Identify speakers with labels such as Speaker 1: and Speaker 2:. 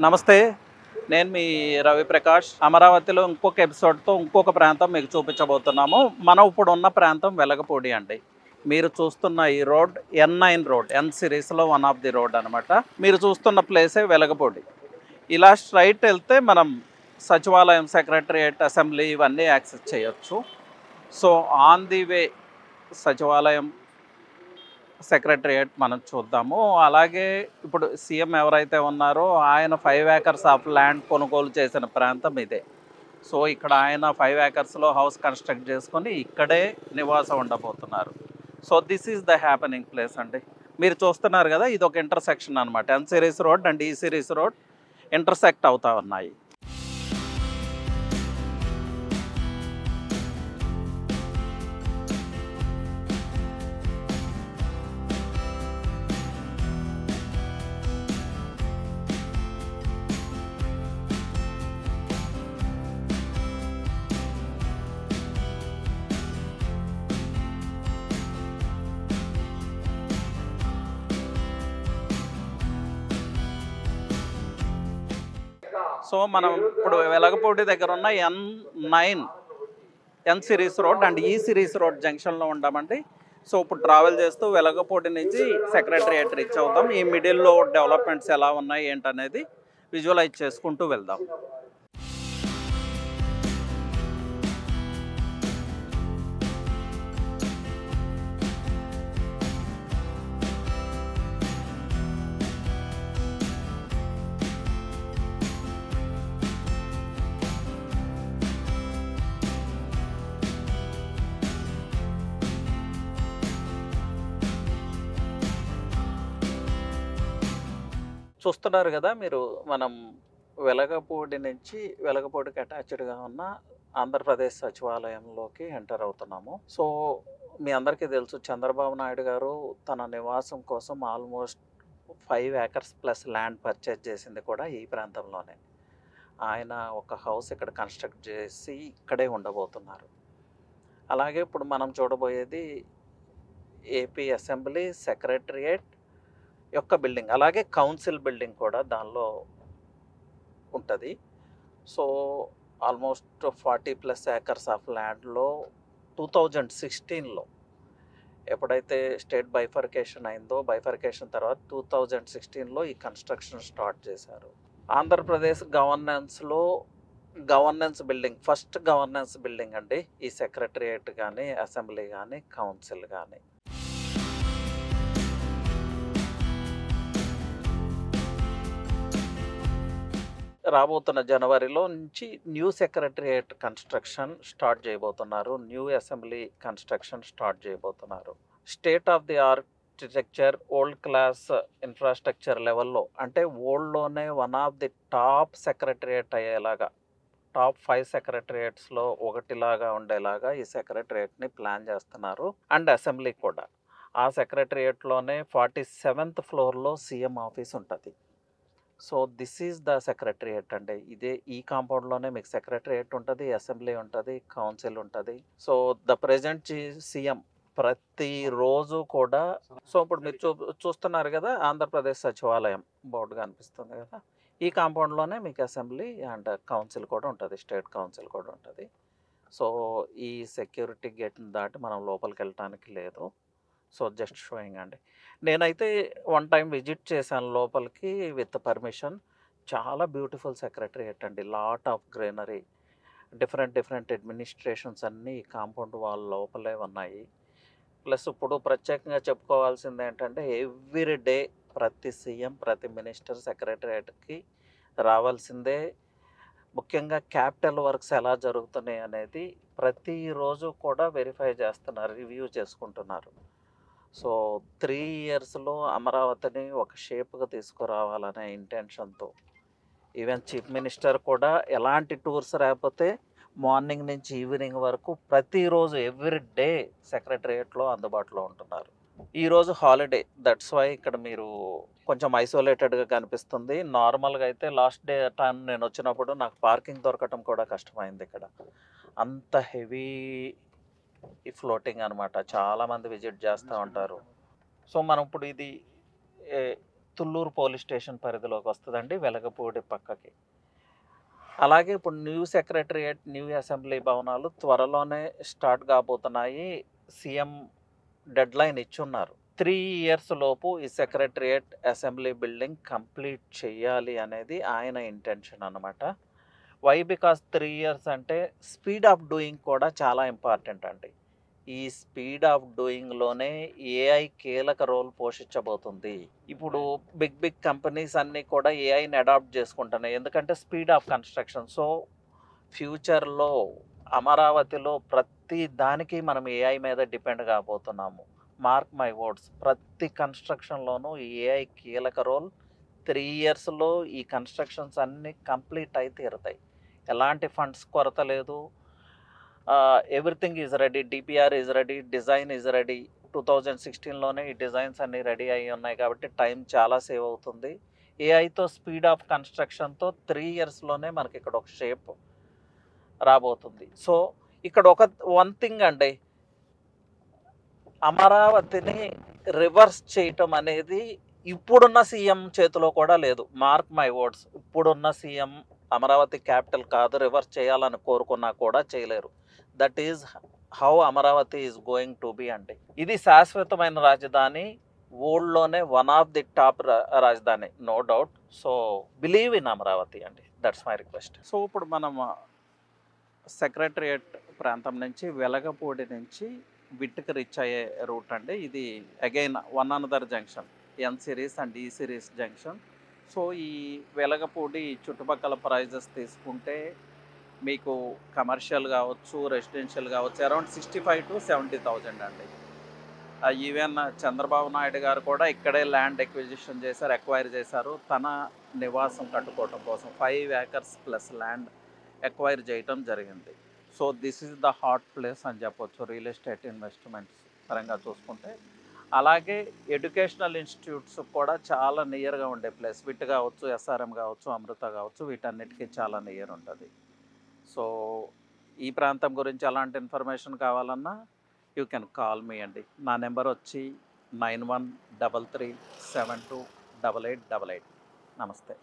Speaker 1: నమస్తే, నేను మీ రవి ప్రకాష్. అమరావతిలో ఇంకొక ఎపిసోడ్తో ఇంకొక ప్రాంతం మీకు చూపించబోతున్నాము. మనం ఇప్పుడు ఉన్న ప్రాంతం వెలగపూడి అండి. మీరు చూస్తున్న ఈ రోడ్ N9 రోడ్, N సిరీస్లో వన్ ఆఫ్ ది రోడ్ అనమాట. మీరు చూస్తున్న ప్లేసే వెలగపూడి. ఇలా స్ట్రైట్ వెళ్తే మనం సచివాలయం, సెక్రటరియట్, అసెంబ్లీ ఇవన్నీ యాక్సెస్ చేయొచ్చు. సో ఆన్ ది వే సచివాలయం, సెక్రటరియట్ మనం చూద్దాము. అలాగే ఇప్పుడు సీఎం ఎవరైతే ఉన్నారో ఆయన 5 ఏకర్స్ ఆఫ్ ల్యాండ్ కొనుగోలు చేసిన ప్రాంతం ఇదే. సో ఇక్కడ ఆయన 5 ఏకర్స్లో హౌస్ కన్స్ట్రక్ట్ చేసుకొని ఇక్కడే నివాసం ఉండబోతున్నారు. So this is the happening place అండి. మీరు చూస్తున్నారు కదా, ఇది ఒక ఇంటర్సెక్షన్ అనమాట. N series road and E series road intersect అవుతా ఉన్నాయి. సో మనం ఇప్పుడు వెలగపూడి దగ్గర ఉన్న N series road and E series road జంక్షన్లో ఉంటామండి. సో ఇప్పుడు ట్రావెల్ చేస్తూ వెలగపూడి నుంచి సెక్రటరియట్ రీచ్ అవుతాం. ఈ మిడిల్లో డెవలప్మెంట్స్ ఎలా ఉన్నాయి ఏంటనేది విజువలైజ్ చేసుకుంటూ వెళ్దాం. చూస్తున్నారు కదా మీరు, మనం వెలగపూడి నుంచి వెలగపూడికి అటాచ్డ్గా ఉన్న ఆంధ్రప్రదేశ్ సచివాలయంలోకి ఎంటర్ అవుతున్నాము. సో మీ అందరికీ తెలుసు, చంద్రబాబు నాయుడు గారు తన నివాసం కోసం almost 5 acres plus land purchase చేసింది కూడా ఈ ప్రాంతంలోనే. ఆయన ఒక హౌస్ ఇక్కడ కన్స్ట్రక్ట్ చేసి ఇక్కడే ఉండబోతున్నారు. అలాగే ఇప్పుడు మనం చూడబోయేది ఏపీ అసెంబ్లీ, సెక్రటరియట్ యొక్క బిల్డింగ్, అలాగే కౌన్సిల్ బిల్డింగ్ కూడా దానిలో ఉంటుంది. సో ఆల్మోస్ట్ 40+ ఏకర్స్ ఆఫ్ ల్యాండ్లో 2016లో ఎప్పుడైతే స్టేట్ బైఫర్కేషన్ అయిందో, బైఫర్కేషన్ తర్వాత 2016లో ఈ కన్స్ట్రక్షన్ స్టార్ట్ చేశారు. Andhra Pradesh governance building, first governance building అండి ఈ సెక్రటరియట్ కానీ, అసెంబ్లీ కానీ, కౌన్సిల్ కానీ. రాబోతున్న జనవరిలో నుంచి న్యూ సెక్రటరియట్ కన్స్ట్రక్షన్ స్టార్ట్ చేయబోతున్నారు. న్యూ అసెంబ్లీ కన్స్ట్రక్షన్ స్టార్ట్ చేయబోతున్నారు. State of the architecture, old class infrastructure లెవెల్లో, అంటే ఓల్డ్లోనే one of the top secretariat అయ్యేలాగా, టాప్ 5 సెక్రటరియట్స్లో ఒకటిలాగా ఉండేలాగా ఈ సెక్రటరియట్ని ప్లాన్ చేస్తున్నారు. అండ్ అసెంబ్లీ కూడా. ఆ సెక్రటరియట్లోనే 47th ఫ్లోర్లో సీఎం ఆఫీస్ ఉంటుంది. So this is the secretariat అండి. ఈ కాంపౌండ్లోనే మీకు సెక్రటరియట్ ఉంటుంది, అసెంబ్లీ ఉంటుంది, కౌన్సిల్ ఉంటుంది. సో ద ప్రెజెంట్ సీఎం ప్రతిరోజు కూడా, సో ఇప్పుడు మీరు చూస్తున్నారు కదా, ఆంధ్రప్రదేశ్ సచివాలయం బోర్డు కనిపిస్తుంది కదా, ఈ కాంపౌండ్లోనే మీకు అసెంబ్లీ అండ్ కౌన్సిల్ కూడా ఉంటుంది, స్టేట్ కౌన్సిల్ కూడా ఉంటుంది. సో ఈ సెక్యూరిటీ గేట్ని దాటి మనం లోపలికి వెళ్ళటానికి లేదు. సో జస్ట్ షోయింగ్ అండి. నేనైతే వన్ టైం విజిట్ చేశాను లోపలికి విత్ పర్మిషన్. చాలా బ్యూటిఫుల్ సెక్రటరియట్ అండి. Lot of greenery, different administrations అన్నీ ఈ కాంపౌండ్ వాళ్ళ లోపలే ఉన్నాయి. ప్లస్ ఇప్పుడు ప్రత్యేకంగా చెప్పుకోవాల్సింది ఏంటంటే, ఎవ్రీ డే ప్రతి సీఎం, ప్రతి మినిస్టర్ సెక్రటరియట్కి రావాల్సిందే. ముఖ్యంగా క్యాపిటల్ వర్క్స్ ఎలా జరుగుతున్నాయి అనేది ప్రతిరోజు కూడా వెరిఫై చేస్తున్నారు, రివ్యూ చేసుకుంటున్నారు. సో 3 ఇయర్స్లో అమరావతిని ఒక షేప్గా తీసుకురావాలనే ఇంటెన్షన్తో ఈవెన్ చీఫ్ మినిస్టర్ కూడా ఎలాంటి టూర్స్ రాకపోతే మార్నింగ్ నుంచి ఈవినింగ్ వరకు ప్రతిరోజు ఎవ్రీ డే సెక్రటరియట్లో అందుబాటులో ఉంటున్నారు. ఈరోజు హాలిడే, దట్స్ వై ఇక్కడ మీరు కొంచెం ఐసోలేటెడ్గా కనిపిస్తుంది. నార్మల్గా అయితే లాస్ట్ డే టైం నేను వచ్చినప్పుడు నాకు పార్కింగ్ దొరకటం కూడా కష్టమైంది ఇక్కడ. అంత హెవీ ఈ ఫ్లోటింగ్ అనమాట. చాలామంది విజిట్ చేస్తూ ఉంటారు. సో మనం ఇప్పుడు ఇది తుళ్ళూరు పోలీస్ స్టేషన్ పరిధిలోకి వస్తుందండి, వెలగపూడి పక్కకి. అలాగే ఇప్పుడు న్యూ సెక్రటరియేట్, న్యూ అసెంబ్లీ భవనాలు త్వరలోనే స్టార్ట్ కాబోతున్నాయి. సీఎం డెడ్లైన్ ఇచ్చున్నారు. 3 ఇయర్స్ లోపు ఈ సెక్రటరియేట్, అసెంబ్లీ బిల్డింగ్ కంప్లీట్ చేయాలి అనేది ఆయన ఇంటెన్షన్ అనమాట. వై? బికాస్ 3 ఇయర్స్ అంటే స్పీడ్ ఆఫ్ డూయింగ్ కూడా చాలా ఇంపార్టెంట్ అండి. ఈ స్పీడ్ ఆఫ్ డూయింగ్లోనే ఏఐ కీలక రోల్ పోషించబోతుంది. ఇప్పుడు బిగ్ బిగ్ కంపెనీస్ అన్నీ కూడా ఏఐని అడాప్ట్ చేసుకుంటున్నాయి, ఎందుకంటే స్పీడ్ ఆఫ్ కన్స్ట్రక్షన్. సో ఫ్యూచర్లో అమరావతిలో ప్రతి దానికి మనం ఏఐ మీద డిపెండ్ కాబోతున్నాము. మార్క్ మై వర్డ్స్, ప్రతి కన్స్ట్రక్షన్లోనూ ఏఐ కీలక రోల్. 3 ఇయర్స్లో ఈ కన్స్ట్రక్షన్స్ అన్నీ కంప్లీట్ అయి తీరుతాయి. ఎలాంటి ఫండ్స్ కొరత లేదు. Everything is ready, DPR is ready, design is ready. 2016లోనే ఈ డిజైన్స్ అన్నీ రెడీ అయి ఉన్నాయి కాబట్టి టైం చాలా సేవ్ అవుతుంది. ఏఐతో స్పీడ్ ఆఫ్ కన్స్ట్రక్షన్తో 3 ఇయర్స్లోనే మనకి ఇక్కడ ఒక షేప్ రాబోతుంది. సో ఇక్కడ వన్ థింగ్ అండి, అమరావతిని రివర్స్ చేయటం అనేది ఇప్పుడున్న సీఎం చేతిలో కూడా లేదు. మార్క్ మై వర్డ్స్, ఇప్పుడున్న సీఎం అమరావతి క్యాపిటల్ కాదు రివర్స్ చేయాలని కోరుకున్నా కూడా చేయలేరు. That is how Amaravati is going to be అండి. ఇది శాశ్వతమైన రాజధాని, వరల్డ్లోనే వన్ ఆఫ్ ది టాప్ రాజధాని, no doubt. So believe in Amaravati అండి, దట్స్ మై రిక్వెస్ట్. సో ఇప్పుడు మనం సెక్రటరియేట్ ప్రాంతం నుంచి, వెలగపూడి నుంచి విట్కి రీచ్ అయ్యే రూట్ అండి. ఇది again one another junction, N series and E series junction. So ఈ వెలగపూడి చుట్టుపక్కల ప్రైజెస్ తీసుకుంటే మీకు కమర్షియల్ కావచ్చు, రెసిడెన్షియల్ కావచ్చు, అరౌండ్ 65,000 to 70,000 అండి. ఈవెన్ చంద్రబాబు నాయుడు గారు కూడా ఇక్కడే ల్యాండ్ ఎక్వైర్ చేశారు తన నివాసం కట్టుకోవటం కోసం. 5 acres ప్లస్ ల్యాండ్ ఎక్వైర్ చేయటం జరిగింది. So this is the hot place అని చెప్పొచ్చు రియల్ ఎస్టేట్ ఇన్వెస్ట్మెంట్స్ పరంగా చూసుకుంటే. అలాగే ఎడ్యుకేషనల్ ఇన్స్టిట్యూట్స్ కూడా చాలా నియర్గా ఉండే ప్లేస్. విట్ కావచ్చు, ఎస్ఆర్ఎం కావచ్చు, అమృత కావచ్చు, వీటన్నిటికీ చాలా నియర్ ఉంటుంది. సో ఈ ప్రాంతం గురించి అలాంటి ఇన్ఫర్మేషన్ కావాలన్నా యూ కెన్ కాల్ మీ అండి. నా నెంబర్ వచ్చి 9133728888. నమస్తే.